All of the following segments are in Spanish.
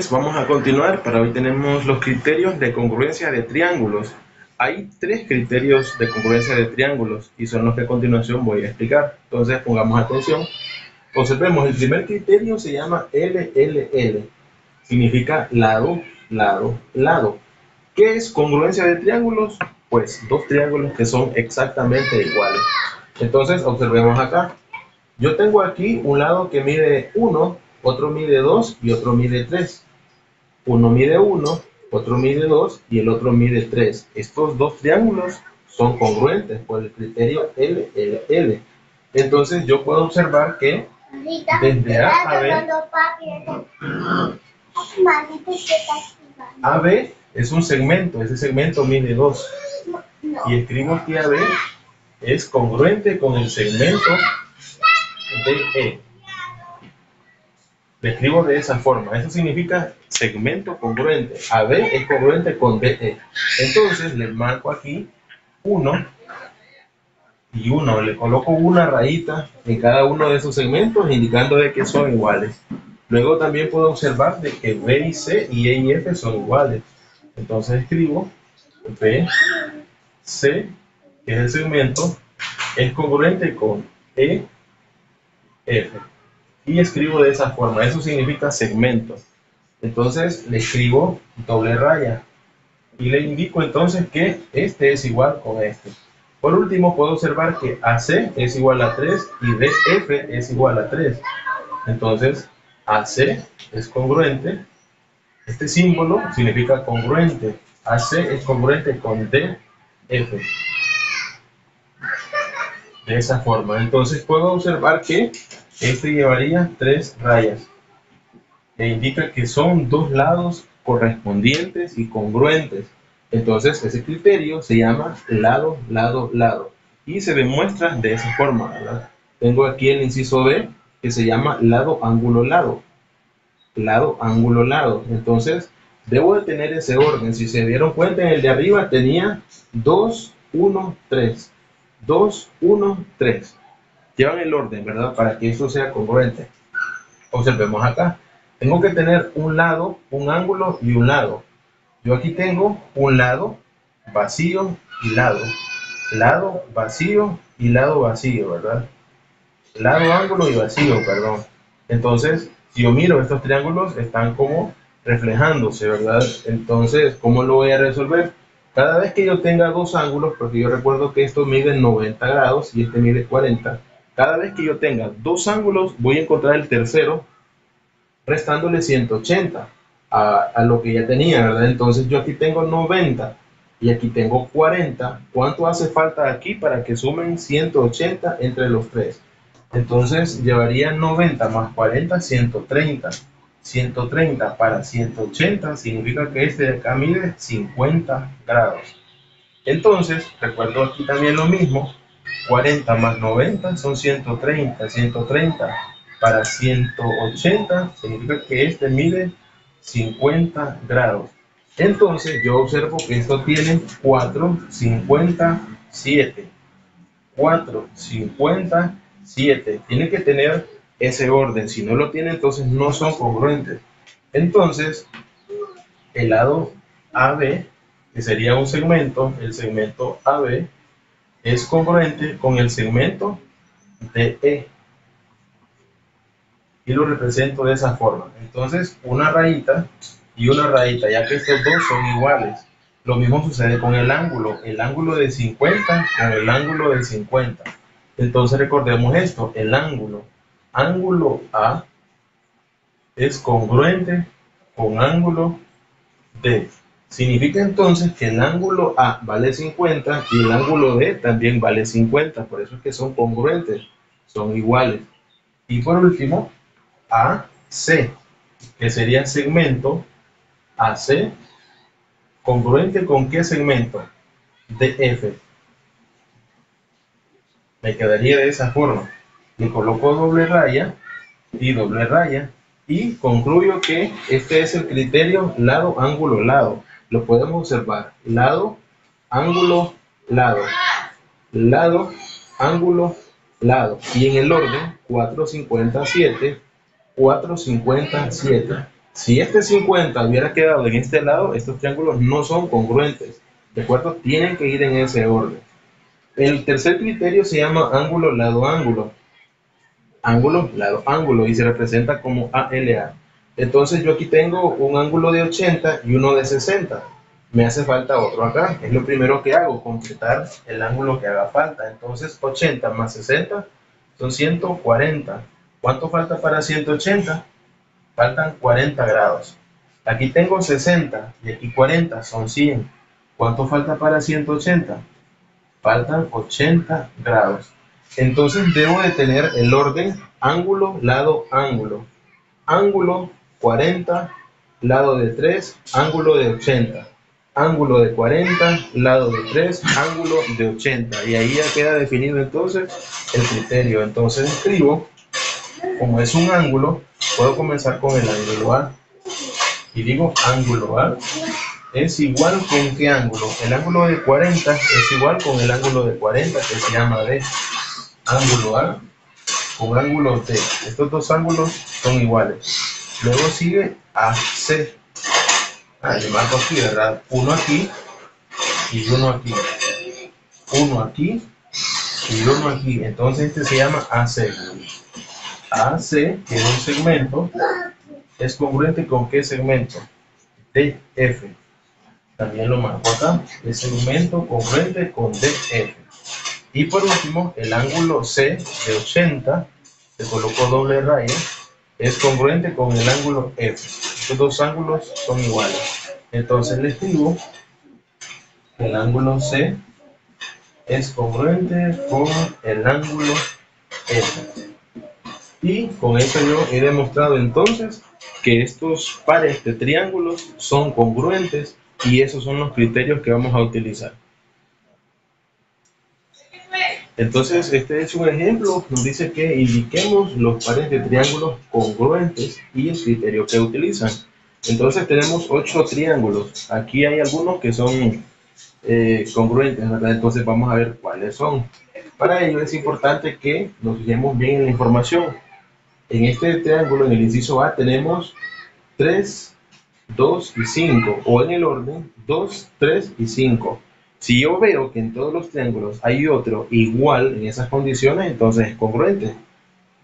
pues vamos a continuar. Para hoy tenemos los criterios de congruencia de triángulos. Hay 3 criterios de congruencia de triángulos y son los que a continuación voy a explicar. Entonces pongamos atención. Observemos, el primer criterio se llama LLL. Significa lado, lado, lado. ¿Qué es congruencia de triángulos? Pues 2 triángulos que son exactamente iguales. Entonces observemos acá. Yo tengo aquí un lado que mide 1, otro mide 2 y otro mide 3. Uno mide 1, otro mide 2 y el otro mide 3. Estos 2 triángulos son congruentes por el criterio LLL. Entonces yo puedo observar que desde A a B, AB es un segmento, ese segmento mide 2. Y escribo que AB es congruente con el segmento DE. Le escribo de esa forma. Eso significa segmento congruente. AB es congruente con DE. Entonces le marco aquí 1 y 1. Le coloco una rayita en cada uno de esos segmentos indicando de que son iguales. Luego también puedo observar de que B y C y E y F son iguales. Entonces escribo B, C, que es el segmento, es congruente con E, F. Y escribo de esa forma. Eso significa segmento. Entonces le escribo doble raya y le indico entonces que este es igual con este. Por último puedo observar que AC es igual a 3 y DF es igual a 3. Entonces AC es congruente. Este símbolo significa congruente. AC es congruente con DF. De esa forma. Entonces puedo observar que este llevaría 3 rayas. E indica que son 2 lados correspondientes y congruentes. Entonces ese criterio se llama lado, lado, lado. Y se demuestra de esa forma, ¿verdad? Tengo aquí el inciso B que se llama lado, ángulo, lado. Lado, ángulo, lado. Entonces debo de tener ese orden. Si se dieron cuenta, en el de arriba tenía 2, 1, 3. 2, 1, 3. Llevan el orden, ¿verdad? Para que esto sea congruente. Observemos acá. Tengo que tener un lado, un ángulo y un lado. Yo aquí tengo un lado vacío y lado. Lado vacío y lado vacío, ¿verdad? Lado, ángulo y vacío, perdón. Entonces, si yo miro estos triángulos, están como reflejándose, ¿verdad? Entonces, ¿cómo lo voy a resolver? Cada vez que yo tenga 2 ángulos, porque yo recuerdo que estos miden 90 grados y este mide 40, cada vez que yo tenga 2 ángulos, voy a encontrar el tercero restándole 180 a lo que ya tenía, ¿verdad? Entonces yo aquí tengo 90 y aquí tengo 40. ¿Cuánto hace falta aquí para que sumen 180 entre los 3? Entonces llevaría 90 más 40, 130. 130 para 180 significa que este de acá mide 50 grados. Entonces, recuerdo aquí también lo mismo, 40 más 90 son 130, 130 para 180 significa que este mide 50 grados. Entonces yo observo que esto tiene 457. 457. Tiene que tener ese orden. Si no lo tiene, entonces no son congruentes. Entonces, el lado AB, que sería un segmento, el segmento AB, es congruente con el segmento DE. Y lo represento de esa forma. Entonces, una rayita y una rayita, ya que estos dos son iguales. Lo mismo sucede con el ángulo de 50 con el ángulo de 50. Entonces recordemos esto, el ángulo A es congruente con ángulo D. Significa entonces que el ángulo A vale 50 y el ángulo D también vale 50. Por eso es que son congruentes, son iguales. Y por último, AC, que sería segmento AC, congruente con ¿qué segmento? DF. Me quedaría de esa forma. Le coloco doble raya y doble raya y concluyo que este es el criterio lado, ángulo, lado. Lo podemos observar. Lado, ángulo, lado. Lado, ángulo, lado. Y en el orden 457, 457, Si este 50 hubiera quedado en este lado, estos triángulos no son congruentes, ¿de acuerdo? Tienen que ir en ese orden. El tercer criterio se llama ángulo lado-ángulo. Ángulo lado-ángulo y se representa como ALA. Entonces yo aquí tengo un ángulo de 80 y uno de 60. Me hace falta otro acá. Es lo primero que hago, completar el ángulo que haga falta. Entonces 80 más 60 son 140. ¿Cuánto falta para 180? Faltan 40 grados. Aquí tengo 60 y aquí 40, son 100. ¿Cuánto falta para 180? Faltan 80 grados. Entonces debo de tener el orden ángulo, lado, ángulo. Ángulo 40, lado de 3, ángulo de 80. Ángulo de 40, lado de 3, ángulo de 80. Y ahí ya queda definido entonces el criterio. Entonces escribo, como es un ángulo, puedo comenzar con el ángulo A. Y digo ángulo A es igual con qué ángulo. El ángulo de 40 es igual con el ángulo de 40 que se llama D. Ángulo A con ángulo D. Estos dos ángulos son iguales. Luego sigue AC. Le marco aquí, ¿verdad? Uno aquí y uno aquí. Uno aquí y uno aquí. Entonces este se llama AC. AC, que es un segmento, es congruente con qué segmento? DF. También lo marco acá. El segmento congruente con DF. Y por último, el ángulo C de 80, se colocó doble raya, es congruente con el ángulo F. Estos dos ángulos son iguales. Entonces le escribo que el ángulo C es congruente con el ángulo F. Y con eso yo he demostrado entonces que estos pares de triángulos son congruentes y esos son los criterios que vamos a utilizar. Entonces, este es un ejemplo, nos dice que indiquemos los pares de triángulos congruentes y el criterio que utilizan. Entonces tenemos 8 triángulos. Aquí hay algunos que son congruentes, ¿verdad? Entonces vamos a ver cuáles son. Para ello es importante que nos fijemos bien en la información. En este triángulo, en el inciso A, tenemos 3, 2 y 5, o en el orden 2, 3 y 5. Si yo veo que en todos los triángulos hay otro igual en esas condiciones, entonces es congruente.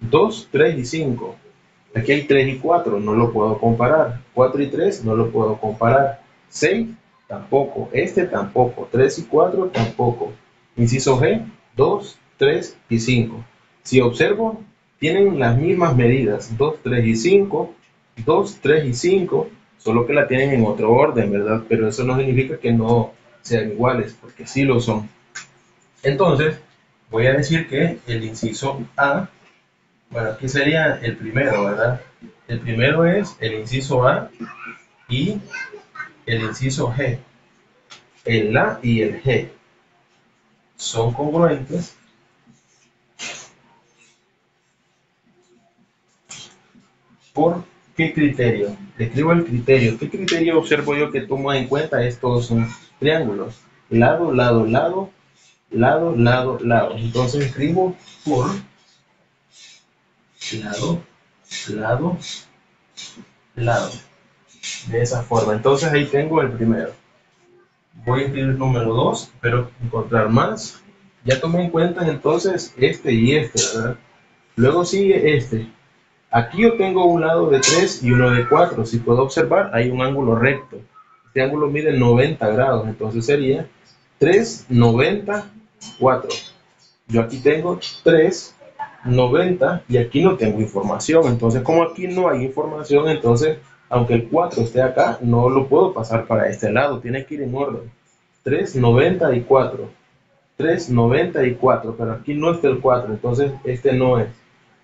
2, 3 y 5. Aquí hay 3 y 4, no lo puedo comparar. 4 y 3, no lo puedo comparar. 6, tampoco. Este tampoco. 3 y 4, tampoco. Inciso G, 2, 3 y 5. Si observo, tienen las mismas medidas. 2, 3 y 5. 2, 3 y 5. Solo que la tienen en otro orden, ¿verdad? Pero eso no significa que no sean iguales, porque sí lo son. Entonces, voy a decir que el inciso A, bueno, aquí sería el primero, ¿verdad? El primero es el inciso A y el inciso G. El A y el G son congruentes por ¿qué criterio? Describo el criterio. ¿Qué criterio observo yo que tomo en cuenta estos triángulos? Lado, lado, lado, lado, lado, lado. Entonces escribo por lado, lado, lado. De esa forma. Entonces ahí tengo el primero. Voy a escribir el número 2, espero encontrar más. Ya tomé en cuenta entonces este y este, ¿verdad? Luego sigue este. Aquí yo tengo un lado de 3 y uno de 4. Si puedo observar, hay un ángulo recto. Este ángulo mide 90 grados, entonces sería 3, 90, 4. Yo aquí tengo 3, 90 y aquí no tengo información. Entonces, como aquí no hay información, entonces, aunque el 4 esté acá, no lo puedo pasar para este lado. Tiene que ir en orden. 3, 94. 3, 94, pero aquí no está el 4, entonces este no es.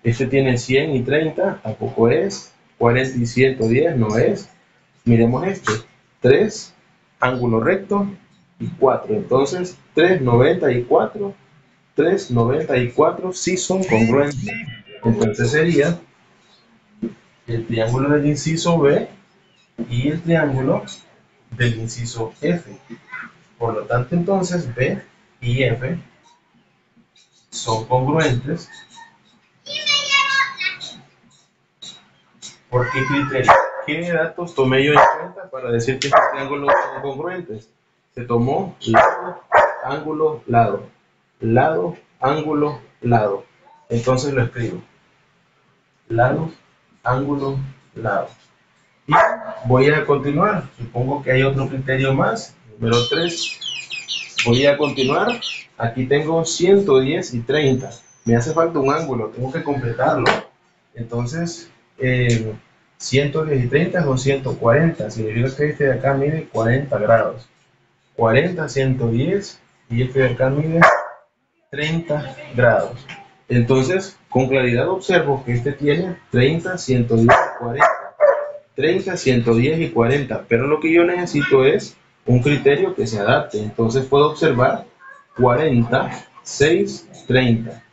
Este tiene 100 y 30, tampoco es. 40 y 110, no es. Miremos este. 3, ángulo recto y 4. Entonces, 3, 94, 3, 94 sí son congruentes. Entonces sería el triángulo del inciso B y el triángulo del inciso F. Por lo tanto, entonces B y F son congruentes. ¿Por qué criterio? ¿Qué datos tomé yo en cuenta para decir que estos triángulos son congruentes? Se tomó lado, ángulo, lado. Lado, ángulo, lado. Entonces lo escribo. Lado, ángulo, lado. Y voy a continuar. Supongo que hay otro criterio más. Número 3. Voy a continuar. Aquí tengo 110 y 30. Me hace falta un ángulo. Tengo que completarlo. Entonces, 110 y 30 son 140. Significa que este de acá mide 40 grados. 40, 110. Y este de acá mide 30 grados. Entonces, con claridad observo que este tiene 30, 110 y 40. 30, 110 y 40, pero lo que yo necesito es un criterio que se adapte. Entonces puedo observar 40, 6, 30,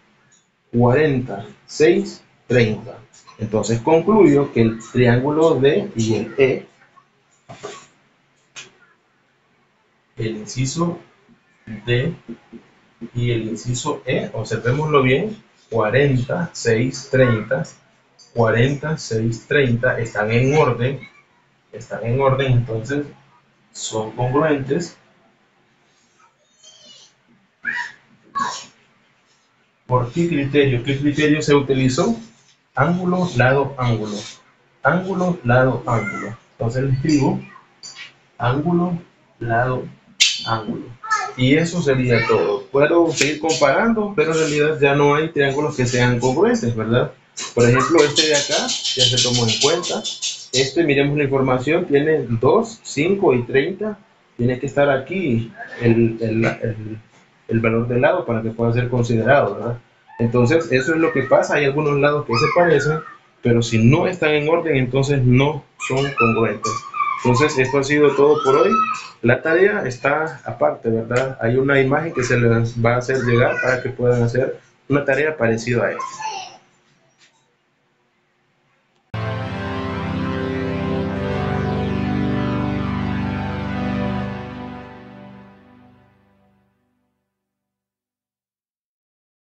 40, 6, 30. Entonces concluyo que el triángulo D y el E, el inciso D y el inciso E, observémoslo bien, 40, 6, 30, 40, 6, 30 están en orden, entonces son congruentes. ¿Por qué criterio? ¿Qué criterio se utilizó? Ángulo, lado, ángulo. Ángulo, lado, ángulo. Entonces le escribo ángulo, lado, ángulo. Y eso sería todo. Puedo seguir comparando, pero en realidad ya no hay triángulos que sean congruentes, ¿verdad? Por ejemplo, este de acá ya se tomó en cuenta. Este, miremos la información, tiene 2, 5 y 30. Tiene que estar aquí el valor del lado para que pueda ser considerado, ¿verdad? Entonces, eso es lo que pasa. Hay algunos lados que se parecen, pero si no están en orden, entonces no son congruentes. Entonces, esto ha sido todo por hoy. La tarea está aparte, ¿verdad? Hay una imagen que se les va a hacer llegar para que puedan hacer una tarea parecida a esta.